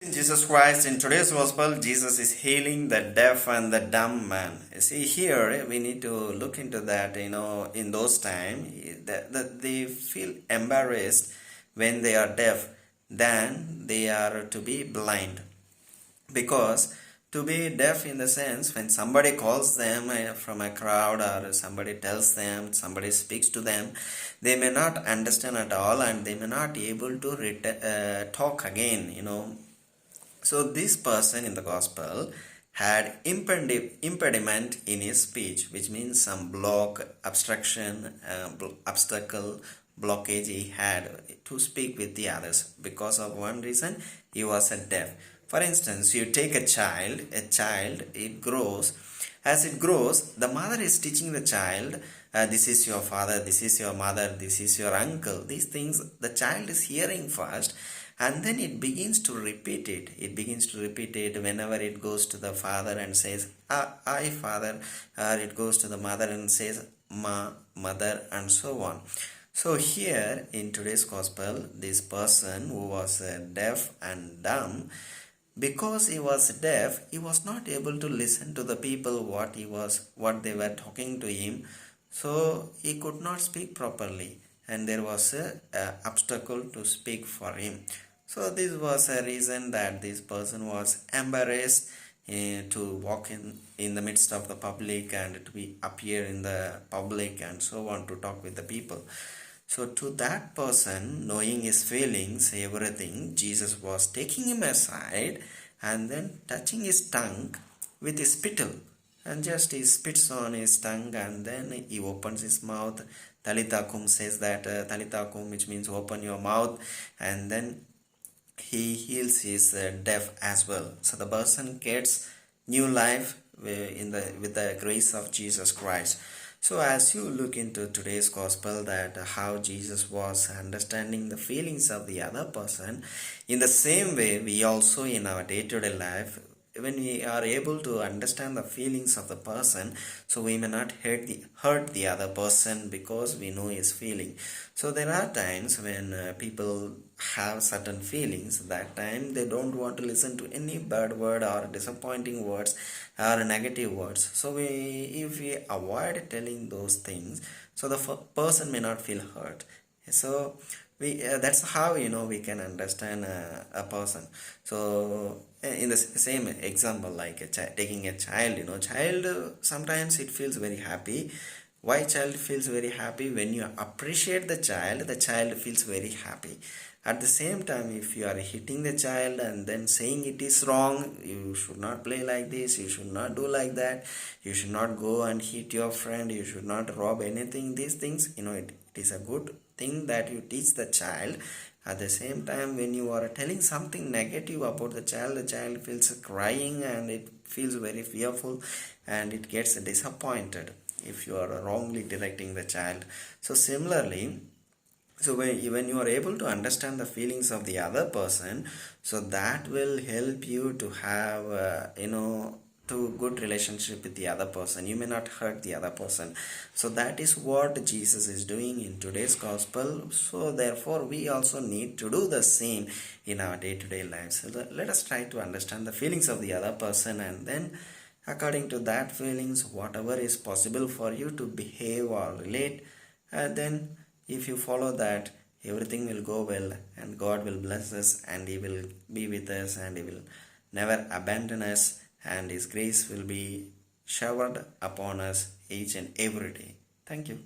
In Jesus Christ, in today's gospel, Jesus is healing the deaf and the dumb man. You see, here we need to look into that. In those times, that they feel embarrassed when they are deaf than they are to be blind. Because to be deaf, in the sense, when somebody calls them from a crowd or somebody tells them, somebody speaks to them, they may not understand at all and they may not be able to talk again. So this person in the gospel had impediment in his speech, which means some block, obstruction, obstacle, blockage he had to speak with the others. Because of one reason, he was a deaf. For instance, you take a child, it grows. As it grows, the mother is teaching the child, this is your father, this is your mother, this is your uncle. These things the child is hearing first, and then it begins to repeat it. It begins to repeat it whenever it goes to the father and says, I father, or it goes to the mother and says, ma, mother, and so on. So here in today's gospel, this person who was deaf and dumb, because he was deaf, he was not able to listen to the people what they were talking to him. So he could not speak properly, and there was a obstacle to speak for him. So this was a reason that this person was embarrassed to walk in the midst of the public and to be appear in the public and so on, to talk with the people. So to that person, knowing his feelings, everything, Jesus was taking him aside and then touching his tongue with his spittle. And just he spits on his tongue and then he opens his mouth. Talitha kum says that, Talitha kum, which means open your mouth. And then he heals his deaf as well. So the person gets new life with the grace of Jesus Christ. So as you look into today's gospel, that how Jesus was understanding the feelings of the other person, in the same way we also in our day-to-day life, when we are able to understand the feelings of the person, so we may not hurt the other person because we know his feeling. So there are times when people have certain feelings. That time they don't want to listen to any bad word or disappointing words or negative words. So if we avoid telling those things, so the person may not feel hurt. So that's how we can understand a person. So in the same example, like taking a child, sometimes it feels very happy. Why child feels very happy? When you appreciate the child feels very happy. At the same time, if you are hitting the child and then saying it is wrong, you should not play like this, you should not do like that, you should not go and hit your friend, you should not rob anything, these things, it is a good thing that you teach the child. At the same time, when you are telling something negative about the child feels crying and it feels very fearful and it gets disappointed if you are wrongly directing the child. So similarly, so when you are able to understand the feelings of the other person, so that will help you to have to good relationship with the other person. You may not hurt the other person. So that is what Jesus is doing in today's gospel. So therefore we also need to do the same in our day-to-day lives. So let us try to understand the feelings of the other person, and then according to that feelings, whatever is possible for you to behave or relate, then if you follow that, everything will go well and God will bless us and He will be with us and He will never abandon us, and His grace will be showered upon us each and every day. Thank you.